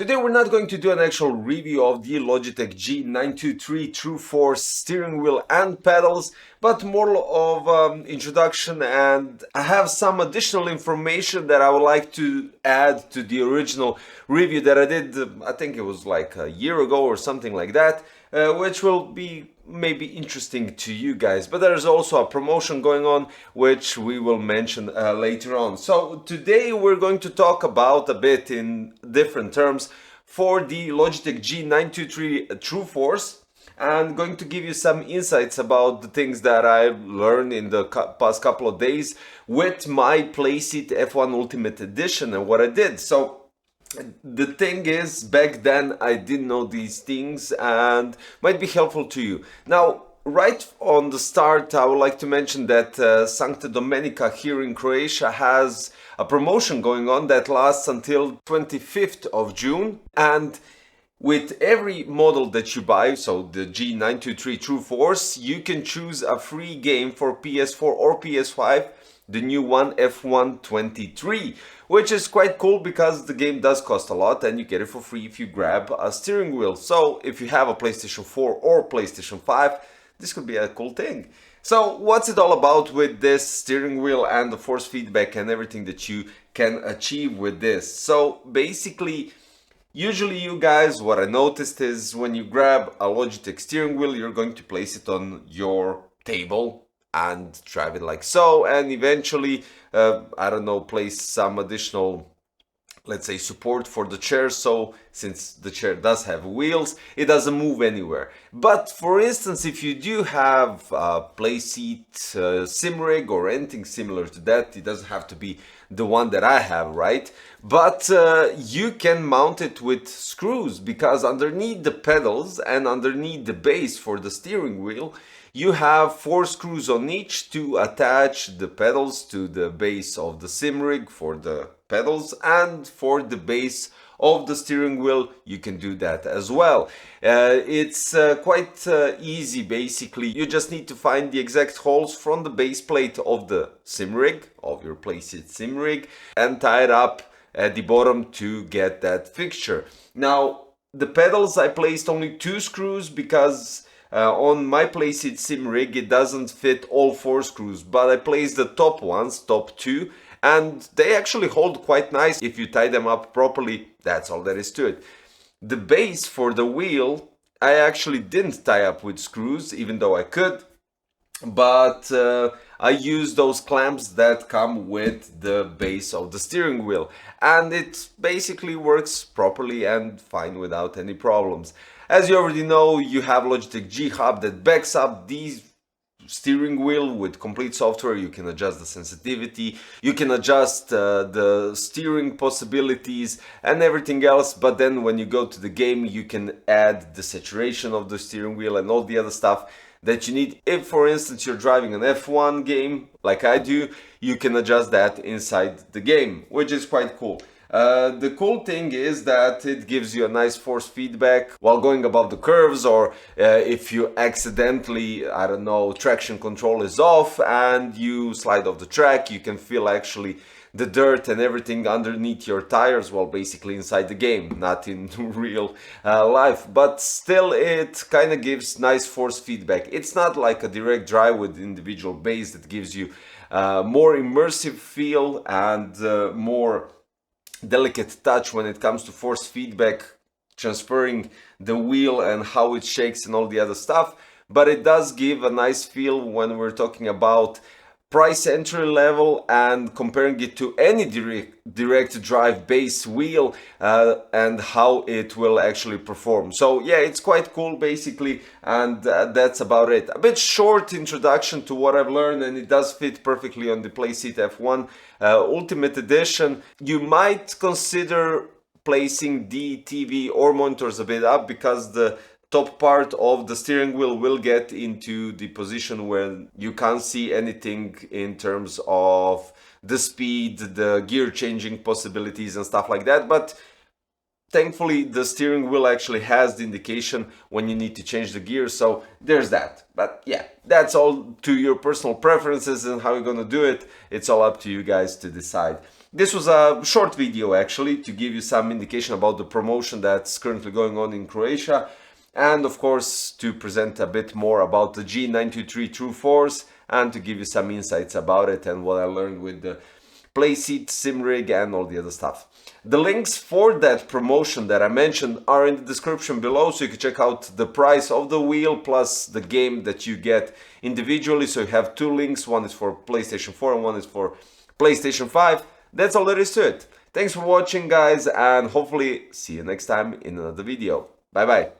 Today we're not going to do an actual review of the Logitech G923 TRUEFORCE steering wheel and pedals, but more of introduction, and I have some additional information that I would like to add to the original review that I did, I think it was like a year ago or something like that, which will be maybe interesting to you guys. But there's also a promotion going on which we will mention later on. So today we're going to talk about a bit in different terms for the Logitech G923 TRUEFORCE, and going to give you some insights about the things that I've learned in the past couple of days with my Playseat F1 Ultimate Edition and what I did. So the thing is, back then I didn't know these things and might be helpful to you. Now, right on the start, I would like to mention that Sancta Domenica here in Croatia has a promotion going on that lasts until 25th of June. And with every model that you buy, so the G923 TRUEFORCE, you can choose a free game for PS4 or PS5, the new one F1 23, which is quite cool because the game does cost a lot and you get it for free if you grab a steering wheel. So if you have a PlayStation 4 or PlayStation 5, this could be a cool thing. So what's it all about with this steering wheel and the force feedback and everything that you can achieve with this? So basically, usually you guys, what I noticed is when you grab a Logitech steering wheel, you're going to place it on your table and drive it like so, and eventually, I don't know, place some additional, let's say, support for the chair, so since the chair does have wheels, it doesn't move anywhere. But for instance, if you do have a Playseat sim rig or anything similar to that, it doesn't have to be the one that I have, right? But you can mount it with screws, because underneath the pedals and underneath the base for the steering wheel, you have 4 screws on each to attach the pedals to the base of the sim rig for the pedals, and for the base of the steering wheel you can do that as well. It's quite easy. Basically, you just need to find the exact holes from the base plate of the sim rig, of your Playseat sim rig, and tie it up at the bottom to get that fixture. Now, the pedals, I placed only 2 screws because on my Playseat sim rig it doesn't fit all 4 screws, but I placed the top ones, top 2, and they actually hold quite nice if you tie them up properly. That's all there is to it. The base for the wheel I actually didn't tie up with screws, even though I could, but I use those clamps that come with the base of the steering wheel, and it basically works properly and fine without any problems. As you already know, you have Logitech G Hub that backs up these steering wheel with complete software. You can adjust the sensitivity, you can adjust the steering possibilities and everything else, but then when you go to the game you can add the saturation of the steering wheel and all the other stuff that you need. If for instance you're driving an F1 game like I do, you can adjust that inside the game, which is quite cool. The cool thing is that it gives you a nice force feedback while going above the curves, or if you accidentally, I don't know, traction control is off and you slide off the track, you can feel actually the dirt and everything underneath your tires, well, basically inside the game, not in real life, but still it kind of gives nice force feedback. It's not like a direct drive with individual bass that gives you more immersive feel and more delicate touch when it comes to force feedback, transferring the wheel and how it shakes and all the other stuff, but it does give a nice feel when we're talking about price entry level and comparing it to any direct drive bass wheel and how it will actually perform. So yeah, it's quite cool basically, and that's about it. A bit short introduction to what I've learned, and it does fit perfectly on the Playseat F1 Ultimate Edition. You might consider placing the TV or monitors a bit up, because the top part of the steering wheel will get into the position where you can't see anything in terms of the speed, the gear changing possibilities and stuff like that. But thankfully the steering wheel actually has the indication when you need to change the gear, so there's that. But yeah, that's all to your personal preferences and how you're gonna do it. It's all up to you guys to decide. This was a short video actually to give you some indication about the promotion that's currently going on in Croatia, and of course to present a bit more about the G923 TRUEFORCE and to give you some insights about it and what I learned with the playseat, sim rig and all the other stuff. The links for that promotion that I mentioned are in the description below, so you can check out the price of the wheel plus the game that you get individually. So you have two links, one is for PlayStation 4 and one is for PlayStation 5. That's all there is to it. Thanks for watching guys, and hopefully see you next time in another video. Bye bye.